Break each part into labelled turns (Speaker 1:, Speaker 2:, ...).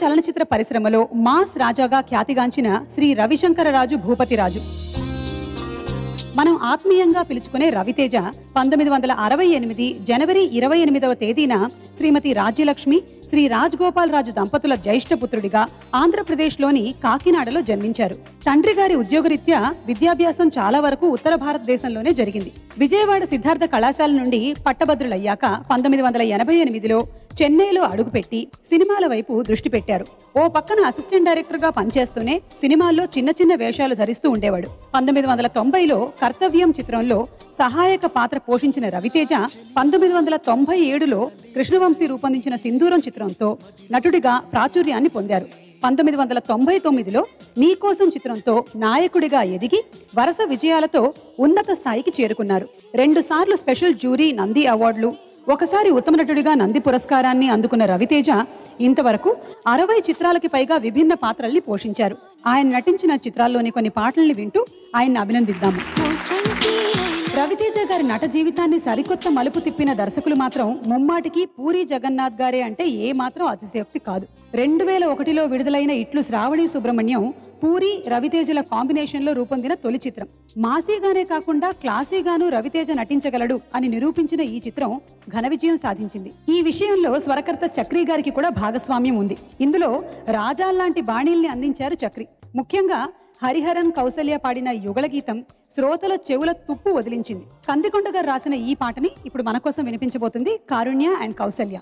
Speaker 1: చలనచిత్ర పరిశ్రమలో మాస్ రాజాగా ఖ్యాతిగాంచిన శ్రీ రవిశంకరరాజు భూపతిరాజు. మనం ఆత్మీయంగా పిలుచుకునే రవితేజ 1968 జనవరి 28వ తేదీన శ్రీమతి రాజ్యలక్ష్మి, శ్రీ రాజ్ గోపాల్ రాజు దంపతుల జ్యేష్ఠపుత్రుడిగా ఆంధ్రప్రదేశ్లోని కాకినాడలో జన్మించారు. తండ్రి గారి ఉద్యోగరీత్యా విద్యాభ్యాసం చాలా వరకు ఉత్తర భారతదేశంలోనే జరిగింది. విజయవాడ సిద్ధార్థ కళాశాల నుండి పట్టభద్రులయ్యాక 1988లో చెన్నైలో అడుగుపెట్టి సినిమాల వైపు దృష్టి పెట్టారు. ఓ పక్కన అసిస్టెంట్ డైరెక్టర్ గా పనిచేస్తూనే సినిమాల్లో చిన్న చిన్న వేషాలు ధరిస్తూ ఉండేవాడు. 1990లో కర్తవ్యం చిత్రంలో సహాయక పాత్ర పోషించిన రవితేజ 1997లో కృష్ణవంశీ రూపొందించిన సింధూరం చిత్రంతో నటుడిగా ప్రాచుర్యాన్ని పొందారు. 1999లో నీకోసం చిత్రంతో నాయకుడిగా ఎదిగి వరుస విజయాలతో ఉన్నత స్థాయికి చేరుకున్నారు. 2 సార్లు స్పెషల్ జ్యూరీ నంది అవార్డులు, ఒకసారి ఉత్తమ నటుడిగా నంది పురస్కారాన్ని అందుకున్న రవితేజ ఇంతవరకు 60 చిత్రాలకి పైగా విభిన్న పాత్రల్ని పోషించారు. ఆయన నటించిన చిత్రాల్లోని కొన్ని పాటల్ని వింటూ ఆయన్ని అభినందిద్దాము. రవితేజ గారి నట జీవితాన్ని సరికొత్త మలుపు తిప్పిన దర్శకులు మాత్రం ముమ్మాటికి పూరి జగన్నాథ్ గారే అంటే ఏ మాత్రం అతిశయోక్తి కాదు. 2001లో విడుదలైన ఇట్లు శ్రావణి సుబ్రహ్మణ్యం పూరి రవితేజల కాంబినేషన్లో రూపొందిన తొలి చిత్రం. మాసీగానే కాకుండా క్లాసీగాను రవితేజ నటించగలడు అని నిరూపించిన ఈ చిత్రం ఘన విజయం సాధించింది. ఈ విషయంలో స్వరకర్త చక్రి గారికి కూడా భాగస్వామ్యం ఉంది. ఇందులో రాజాల్లాంటి బాణీల్ని అందించారు చక్రి. ముఖ్యంగా హరిహరన్ కౌసల్య పాడిన యుగళ గీతం శ్రోతల చెవుల తుప్పు వదిలించింది. కందికొండ గారు రాసిన ఈ పాటని ఇప్పుడు మన కోసం వినిపించబోతుంది కారుణ్య అండ్ కౌసల్య.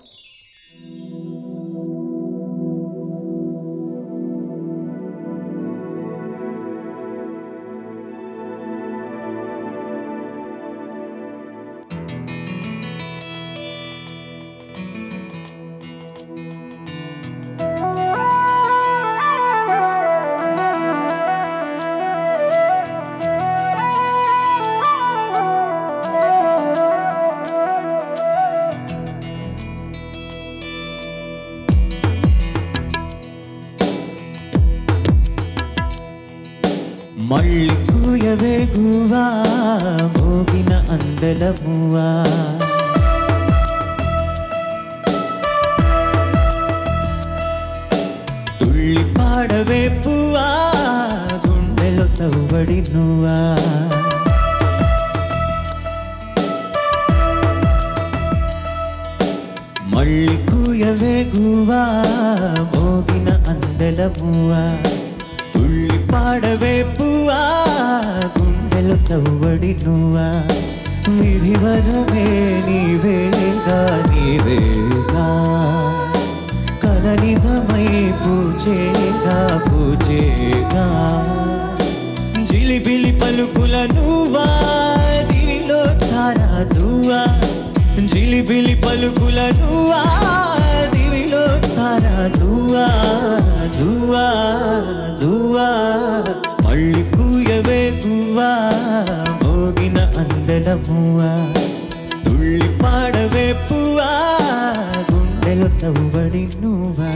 Speaker 2: మళ్ళీ కూయవే గువా మోగిన అందల మువా, తుళ్ళి పాడవే పువా గుండెలో సవ్వడి నువ్వా, మళ్ళీ కూయవే గువా మోగిన అందల మువా, తుళ్ళి పాడవే పువా గుండెలో సవ్వడి నువ్వా, విధివరమే నీవేగా నీవేగా, కల నిజమై పూచేగా పూచేగా, జిలిబిలి పలుకుల నువ్వా దివిలో తారాజువా, జిలిబిలి పలుకుల నువ్వా దివిలో తారాజువా, జువా జువా మళ్ళీ కూయవే గువా మోగిన అందల మువా, తుళ్ళి పాడవే పువా గుండెలో సవ్వడి నువ్వా.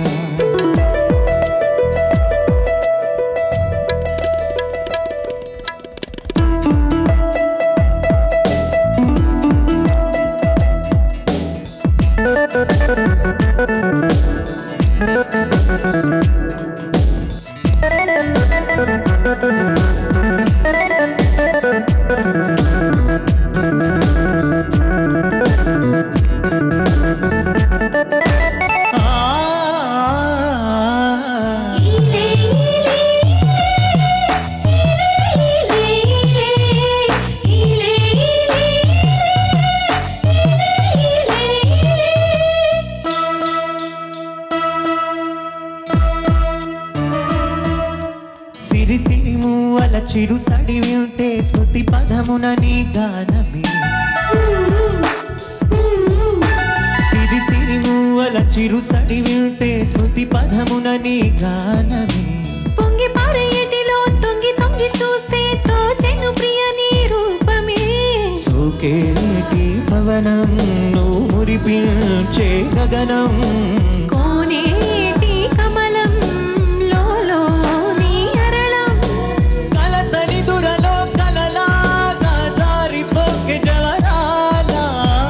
Speaker 2: సిరి సిరి మూవల చిరు సడివి ఉంటే స్మృతి పదమున నీ గానమే, సిరి సిరి మూవల చిరు సడివి ఉంటే స్మృతి పదమున నీ గానమే,
Speaker 3: పొంగి పారేటిలో తొంగి తొంగి చూస్తే తోచెను ప్రియ నీ రూపమే,
Speaker 2: సోకేటి పవనం నువ్వు మురిపించే గగనం,
Speaker 3: కోనేటి కమలం లోలో నీ అరళం,
Speaker 2: కలతని దురలో కలలాగా జారిపోకే జవరాలా,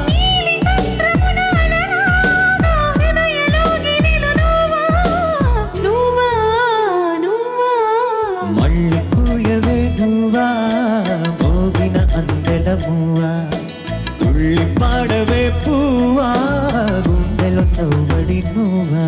Speaker 3: నీలి సంద్రమున అలలాగా హృదయలో గిలిలు నువ్వా,
Speaker 2: మువ్వా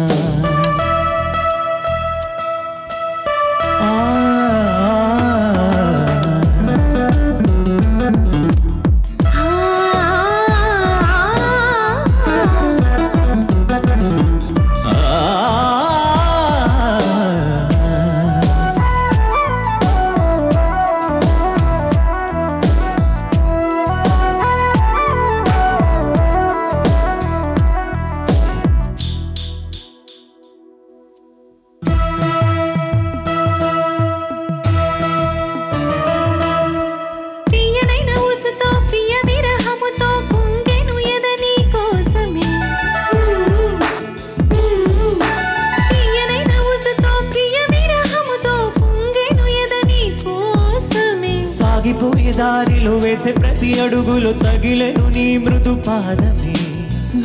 Speaker 2: సాగిపోయే దారిలో వేసే ప్రతి అడుగులో తగిలెను నీ మృదు పాదమే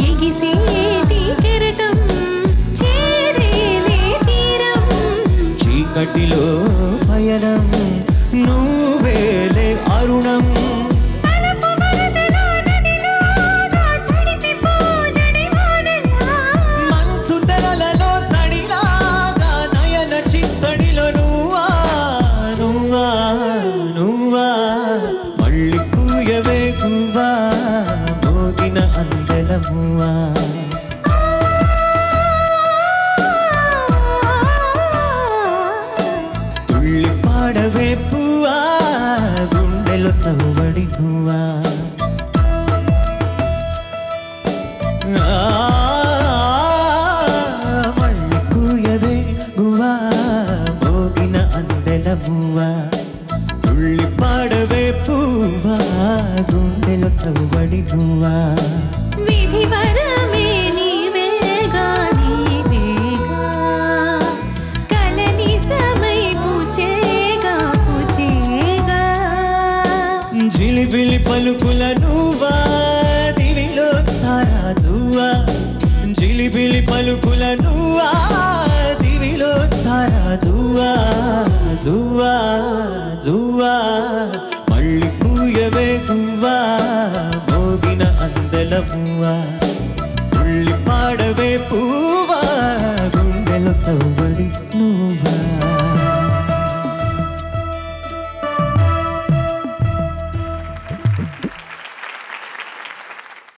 Speaker 3: ఎగిసేటి కెరటం చేరేలే తీరం
Speaker 2: చీకటిలో పయనం నువ్వేలే అరుణం మంచు తెరలలో తడిలాగా నయన చిత్తడిలో నువ్వా నువ్వా నువ్వా మళ్ళీ కూయవే గువ్వా మోగిన అందెల మువ్వా తుళ్ళి పాడవే పువ్వా గుండెలో సవ్వడి నువ్వా మళ్ళీ కూయవే గువ్వా మోగిన అందెల మువ్వా తుళ్ళి పాడవే పువ్వా గుండెలో సవ్వడి నువ్వా
Speaker 3: విధి వరమే నీవేగా నీవేగా కలని సమై పూచేగా పూచేగా
Speaker 2: జిలిబిలి పలుకుల నువ్వా దివిలో తారాజువా జిలిబిలి పలుకుల నువ్వా దివిలో తారాజువా జువా జువా మళ్ళీ కూయవే గువ్వా మోగిన అందెల మువ్వా తుళ్ళి పాడవే పువ్వా గుండెలో సవ్వడి